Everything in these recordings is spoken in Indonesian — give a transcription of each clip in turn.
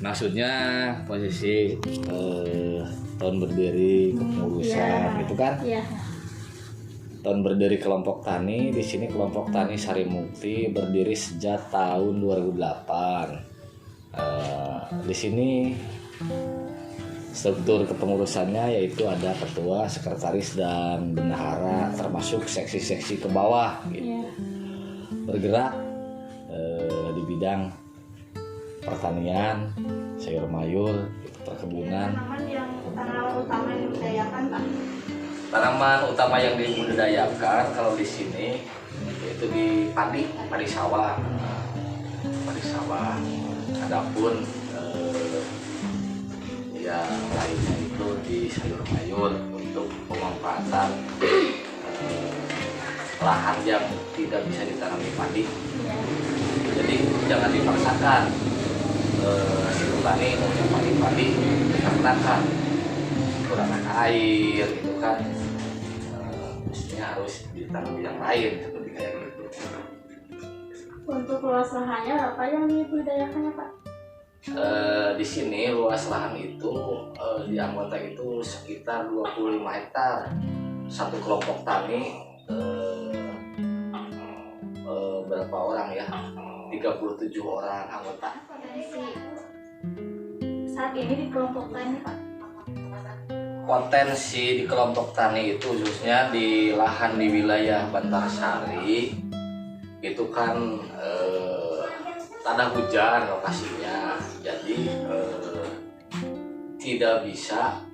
Maksudnya posisi tahun berdiri kepengurusan itu kan? Iya. Tahun berdiri kelompok tani di sini kelompok tani Sari Mukti berdiri sejak tahun 2008. Di sini struktur kepengurusannya yaitu ada ketua, sekretaris dan bendahara termasuk seksi-seksi ke bawah gitu. Iya. Bergerak di bidang pertanian, sayur mayur, perkebunan. Tanaman utama yang dibudidayakan, Pak. Tanaman utama yang dibudidayakan kalau di sini itu di padi sawah. Adapun yang lainnya itu di sayur mayur untuk pemanfaatan lahan yang tidak bisa ditanami padi. Jadi jangan dipaksakan si petani mau padi karena kan kurang air gitu kan, mestinya harus ditanam yang lain seperti kayak gitu. Untuk luas lahannya apa yang dibudidayakannya, Pak? Di sini luas lahan itu di anggota itu sekitar 25 hektar. Satu kelompok tani berapa orang ya? 37 orang anggota. Saat ini di kelompok tani, Pak. Potensi di kelompok tani itu khususnya di lahan di wilayah Bantarsari itu kan tanah hujan lokasinya, jadi tidak bisa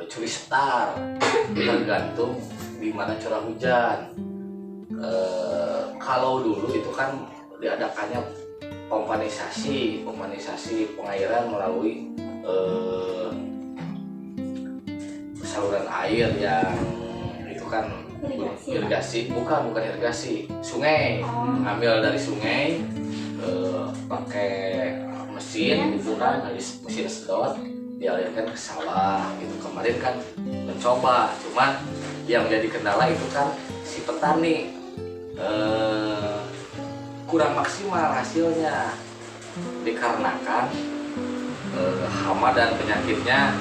curi setar, tergantung di mana curah hujan. Kalau dulu itu kan diadakannya pompanisasi pengairan melalui saluran air yang itu kan irigasi, bukan irigasi, sungai, ambil dari sungai pakai mesin gitu kan, mesin sedot dialirkan ke sawah gitu. Kemarin kan mencoba, cuman yang jadi kendala itu kan si petani kurang maksimal hasilnya dikarenakan hama dan penyakitnya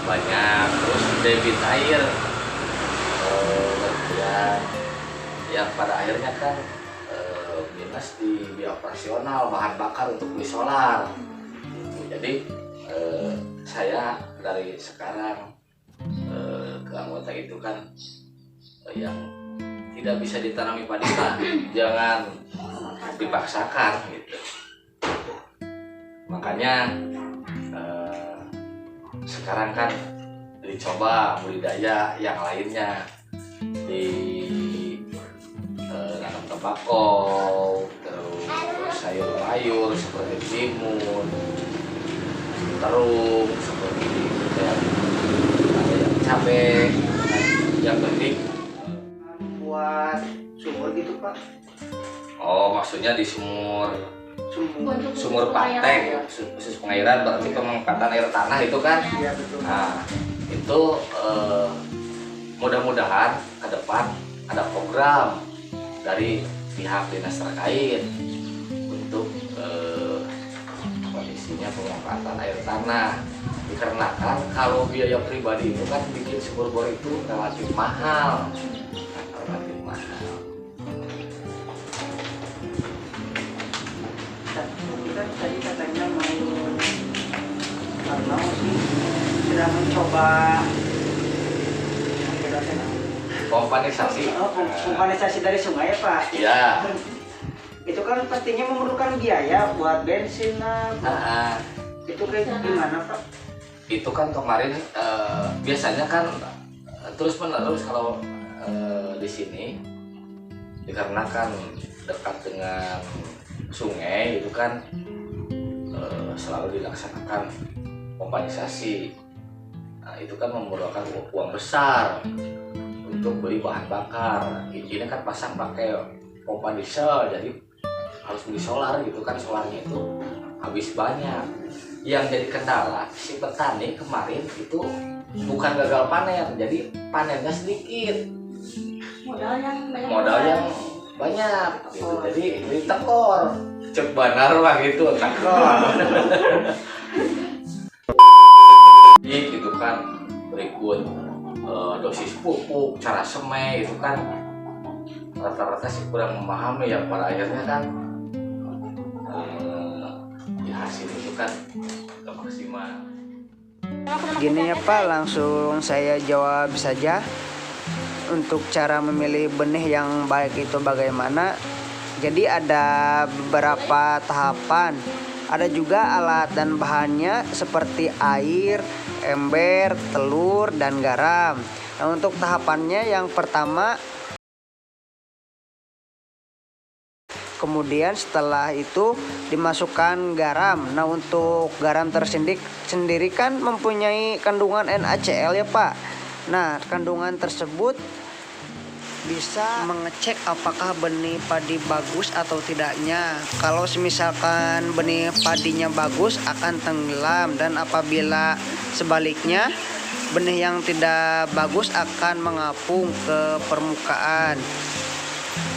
banyak, terus debit air berkurang yang pada akhirnya kan minus di biaya operasional bahan bakar untuk beli solar gitu. Jadi saya dari sekarang ke anggota itu kan yang tidak bisa ditanami padi jangan dipaksakan gitu. Makanya sekarang kan dicoba budidaya yang lainnya, di nanam tembakau, terus sayur mayur seperti timun, terung seperti kayak ada yang cabai. Yang penting buat sumur gitu, Pak. Oh, maksudnya di sumur pantek, khusus pengairan, berarti pemanfaatan air tanah itu kan? Iya, betul. Nah, itu mudah-mudahan ke depan ada program dari pihak dinas terkait untuk kondisinya pemanfaatan air tanah. Dikarenakan kalau biaya pribadi itu kan bikin sumur bor itu relatif mahal. Tadi katanya mau karena sih sedang mencoba Pompanisasi. pompanisasi dari sungai ya, Pak. Iya. Itu kan pastinya memerlukan biaya buat bensin lah. Itu kayak gimana, Pak? Itu kan kemarin biasanya kan terus menerus kalau di sini dikarenakan dekat dengan sungai itu kan selalu dilaksanakan pompanisasi. Nah, itu kan memerlukan uang besar untuk beli bahan bakar. Ini kan pasang pakai pompa diesel, jadi harus beli solar gitu kan, solarnya itu habis banyak. Yang jadi kendala si petani kemarin itu bukan gagal panen, jadi panennya sedikit, modal yang banyak gitu. Jadi tekor cek banar lah gitu, tekor. kan berikut dosis pupuk, cara semai itu kan rata-rata sih kurang memahami ya, pada akhirnya kan ya hasil itu kan gak maksimal. Gini ya Pak, langsung saya jawab saja. Untuk cara memilih benih yang baik itu bagaimana? Jadi ada beberapa tahapan. Ada juga alat dan bahannya seperti air, ember, telur, dan garam. Nah, untuk tahapannya yang pertama, kemudian setelah itu dimasukkan garam. Nah, untuk garam sendiri kan mempunyai kandungan NaCl ya Pak. Nah, kandungan tersebut bisa mengecek apakah benih padi bagus atau tidaknya. Kalau misalkan benih padinya bagus akan tenggelam, dan apabila sebaliknya benih yang tidak bagus akan mengapung ke permukaan.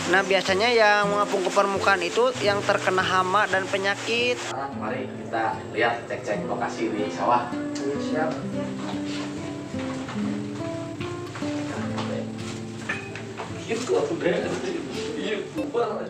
Nah, biasanya yang mengapung ke permukaan itu yang terkena hama dan penyakit. Sekarang mari kita lihat cek-cek lokasi di sawah. Siap. Itu udah iya bubar.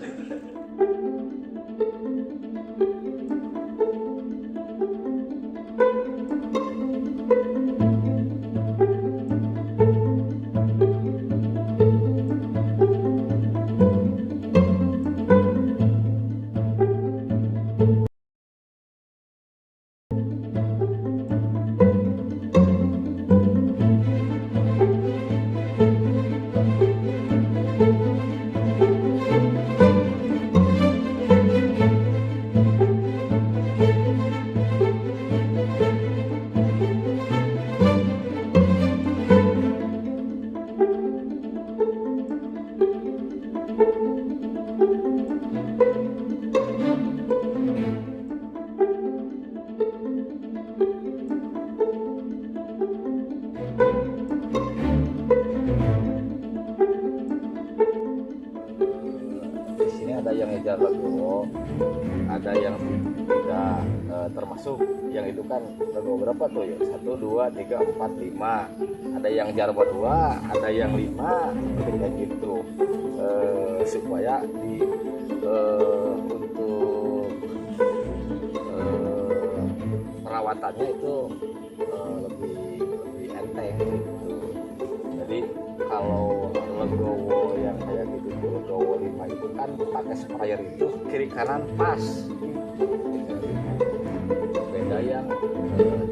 Di sini ada yang ngejar legowo, ada yang tidak, termasuk yang itu kan legowo berapa tuh ya? 1, 2, 3, 4, 5. Ada yang jarwo 2, ada yang 5, kayak gitu. Supaya untuk perawatannya itu lebih enteng gitu. Jadi kalau legowo yang kayak gitu, legowo 5 itu kan pakai sprayer itu kiri kanan pas. Beda yang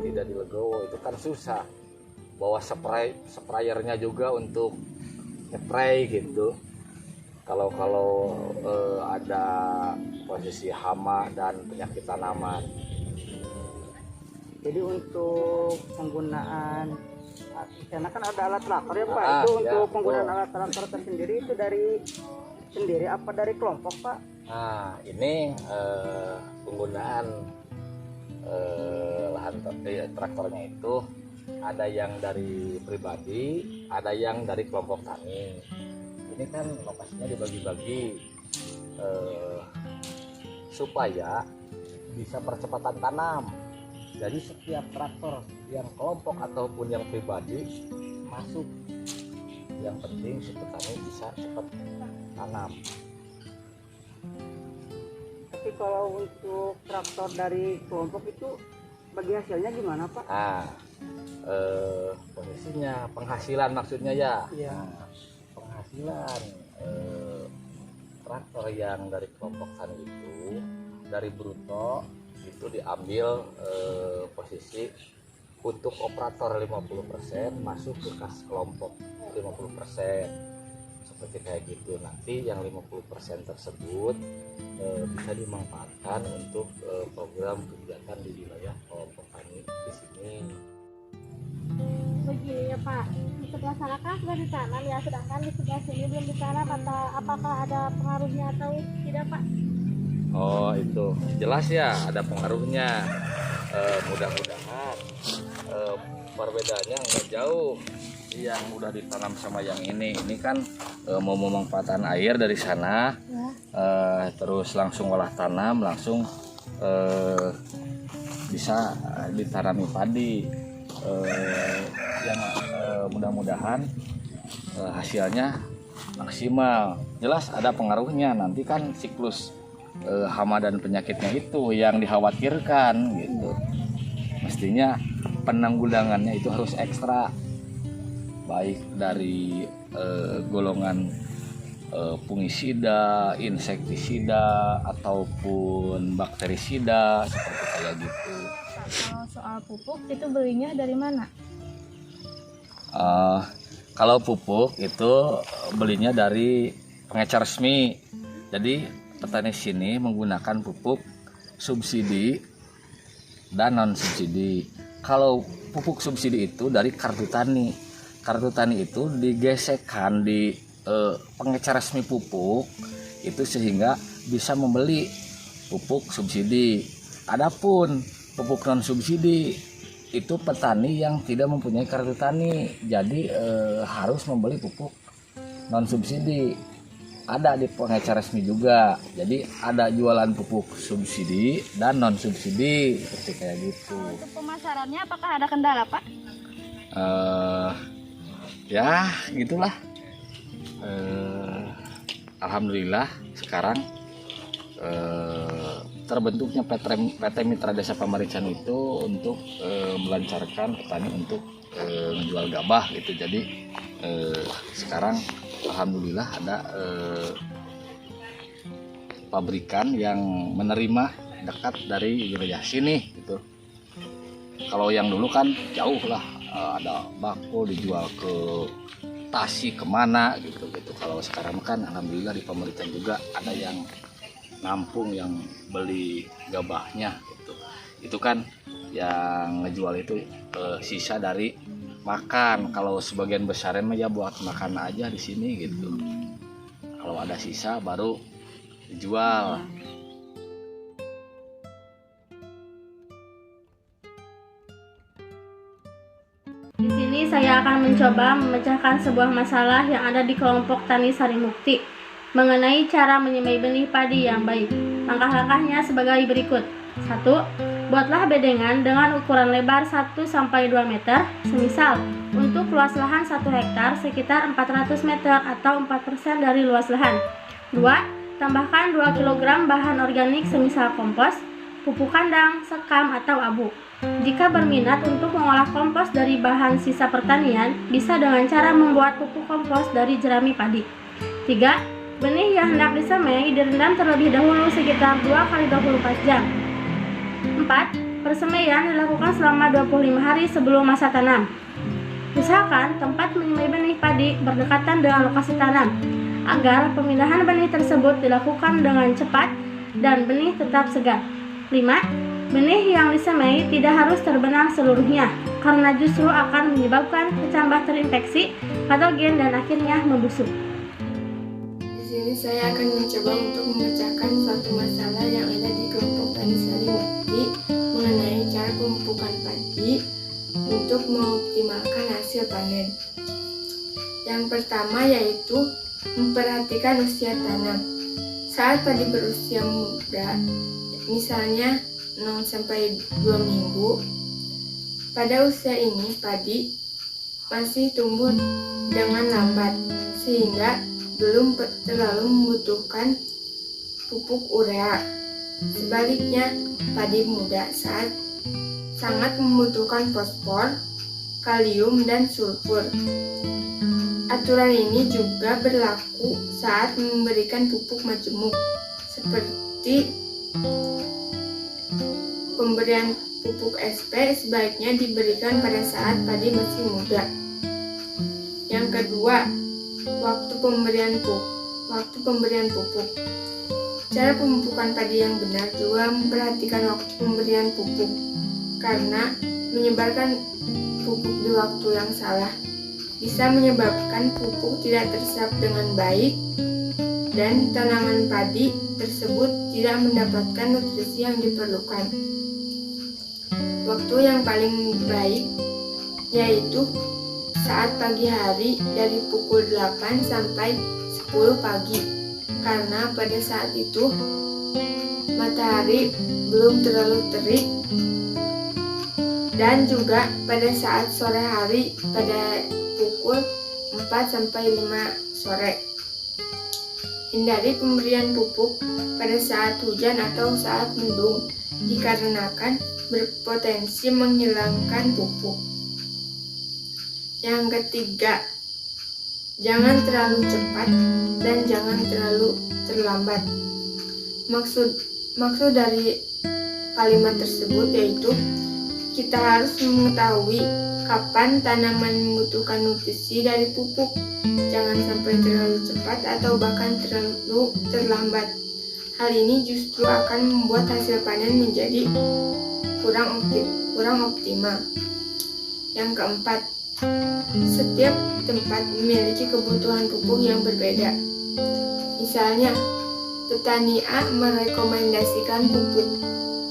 tidak di legowo itu kan susah. Bawa sprayernya juga untuk spray gitu. Kalau ada posisi hama dan penyakit tanaman. Jadi untuk penggunaan, karena kan ada alat traktor ya Pak, itu Ya, untuk penggunaan alat traktor tersendiri itu dari sendiri apa dari kelompok Pak? Nah, ini penggunaan lahan traktornya itu ada yang dari pribadi, ada yang dari kelompok tani. Ini kan lokasinya dibagi-bagi supaya bisa percepatan tanam. Jadi setiap traktor yang kelompok ataupun yang pribadi masuk. Yang penting si petani bisa cepat tanam. Tapi kalau untuk traktor dari kelompok itu bagi hasilnya gimana Pak? Nah, posisinya penghasilan maksudnya ya. Iya. Penghasilan traktor yang dari kelompok tani itu dari bruto itu diambil posisi untuk operator 50% masuk ke kas kelompok 50%, seperti kayak gitu. Nanti yang 50% tersebut bisa dimanfaatkan untuk program kegiatan di wilayah kelompok tani di sini. Begini ya Pak, di sebelah sana kan sudah ditanam ya, sedangkan di sebelah sini belum ditanam. Apakah ada pengaruhnya atau tidak Pak? Oh, itu jelas ya ada pengaruhnya. Mudah-mudahan perbedaannya nggak jauh. Yang udah ditanam sama yang ini kan mau memanfaatkan air dari sana ya. Terus langsung olah tanam, langsung bisa ditanami padi. yang mudah-mudahan hasilnya maksimal. Jelas ada pengaruhnya, nanti kan siklus hama dan penyakitnya itu yang dikhawatirkan gitu. Mestinya penanggulangannya itu harus ekstra, baik dari golongan fungisida, insektisida ataupun bakterisida seperti kayak gitu. Kalau soal pupuk itu belinya dari mana? Kalau pupuk itu belinya dari pengecer resmi. Jadi petani sini menggunakan pupuk subsidi dan non subsidi. Kalau pupuk subsidi itu dari kartu tani. Kartu tani itu digesekkan di pengecer resmi pupuk itu sehingga bisa membeli pupuk subsidi. Adapun pupuk non subsidi itu petani yang tidak mempunyai kartu tani, jadi harus membeli pupuk non subsidi. Ada di pengecer resmi juga, jadi ada jualan pupuk subsidi dan non subsidi seperti kayak gitu. Untuk pemasarannya apakah ada kendala, Pak? Ya gitulah. Alhamdulillah sekarang terbentuknya PT Mitra Desa Pamarican itu untuk melancarkan petani untuk menjual gabah gitu. Jadi sekarang alhamdulillah ada pabrikan yang menerima dekat dari wilayah sini gitu. Kalau yang dulu kan jauh lah, ada bakul dijual ke Tasik kemana gitu. Kalau sekarang kan alhamdulillah di Pamarican juga ada yang nampung yang beli gabahnya gitu. Itu kan yang ngejual itu sisa dari makan. Kalau sebagian besarnya mah ya buat makan aja di sini gitu. Kalau ada sisa baru dijual. Di sini saya akan mencoba memecahkan sebuah masalah yang ada di kelompok Tani Sarimukti mengenai cara menyemai benih padi yang baik. Langkah-langkahnya sebagai berikut. 1. Buatlah bedengan dengan ukuran lebar 1-2 meter, semisal untuk luas lahan 1 hektar sekitar 400 meter atau 4% dari luas lahan. 2. Tambahkan 2 kg bahan organik semisal kompos, pupuk kandang, sekam, atau abu. Jika berminat untuk mengolah kompos dari bahan sisa pertanian, bisa dengan cara membuat pupuk kompos dari jerami padi. 3. Benih yang hendak disemai direndam terlebih dahulu sekitar 2x24 jam. 4. Persemaian dilakukan selama 25 hari sebelum masa tanam. Usahakan tempat menyemai benih padi berdekatan dengan lokasi tanam, agar pemindahan benih tersebut dilakukan dengan cepat dan benih tetap segar. 5. Benih yang disemai tidak harus terbenam seluruhnya, karena justru akan menyebabkan kecambah terinfeksi patogen dan akhirnya membusuk. Di sini saya akan mencoba untuk memecahkan suatu masalah yang ada di kelompok Tani Sarimukti mengenai cara pemupukan padi untuk mengoptimalkan hasil panen. Yang pertama yaitu memperhatikan usia tanam. Saat padi berusia muda, misalnya 0-2 minggu, pada usia ini padi masih tumbuh dengan lambat sehingga belum terlalu membutuhkan pupuk urea. Sebaliknya, padi muda saat sangat membutuhkan fosfor, kalium, dan sulfur. Aturan ini juga berlaku saat memberikan pupuk majemuk, seperti pemberian pupuk SP sebaiknya diberikan pada saat padi masih muda. Yang kedua, waktu pemberian pupuk. Cara pemupukan padi yang benar juga memperhatikan waktu pemberian pupuk, karena menyebarkan pupuk di waktu yang salah bisa menyebabkan pupuk tidak terserap dengan baik dan tanaman padi tersebut tidak mendapatkan nutrisi yang diperlukan. Waktu yang paling baik yaitu saat pagi hari dari pukul 8 sampai 10 pagi, karena pada saat itu matahari belum terlalu terik dan juga pada saat sore hari pada pukul 4-5 sore. Hindari pemberian pupuk pada saat hujan atau saat mendung dikarenakan berpotensi menghilangkan pupuk. Yang ketiga, jangan terlalu cepat dan jangan terlalu terlambat. Maksud dari kalimat tersebut yaitu kita harus mengetahui kapan tanaman membutuhkan nutrisi dari pupuk. Jangan sampai terlalu cepat atau bahkan terlalu terlambat. Hal ini justru akan membuat hasil panen menjadi kurang optimal. Yang keempat, setiap tempat memiliki kebutuhan pupuk yang berbeda. Misalnya, petani A merekomendasikan pupuk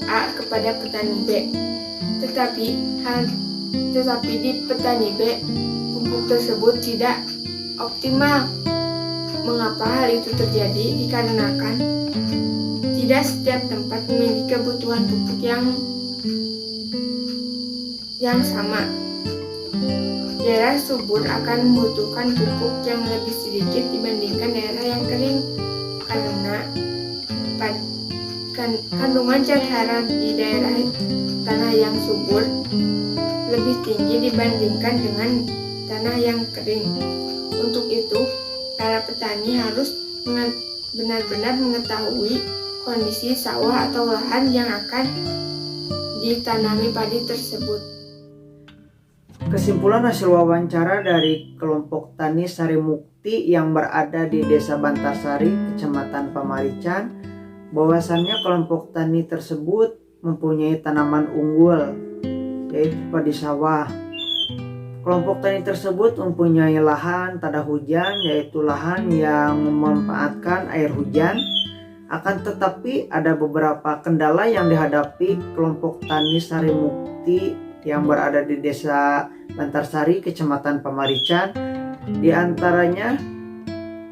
A kepada petani B. Tetapi di petani B, pupuk tersebut tidak optimal. Mengapa hal itu terjadi? Dikarenakan tidak setiap tempat memiliki kebutuhan pupuk yang sama. Daerah subur akan membutuhkan pupuk yang lebih sedikit dibandingkan daerah yang kering karena kandungan zat hara di daerah tanah yang subur lebih tinggi dibandingkan dengan tanah yang kering. Untuk itu, para petani harus benar-benar mengetahui kondisi sawah atau lahan yang akan ditanami padi tersebut. Kesimpulan hasil wawancara dari kelompok tani Sarimukti yang berada di Desa Bantarsari, Kecamatan Pamarican, bahwasannya kelompok tani tersebut mempunyai tanaman unggul, yaitu padi sawah. Kelompok tani tersebut mempunyai lahan tada hujan, yaitu lahan yang memanfaatkan air hujan. Akan tetapi ada beberapa kendala yang dihadapi kelompok tani Sarimukti yang berada di Desa Bantarsari, Kecamatan Pamarican. Di antaranya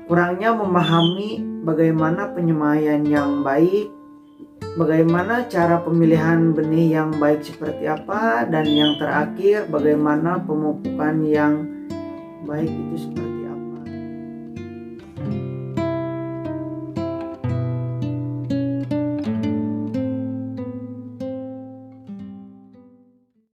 kurangnya memahami bagaimana penyemaian yang baik, bagaimana cara pemilihan benih yang baik seperti apa, dan yang terakhir bagaimana pemupukan yang baik itu seperti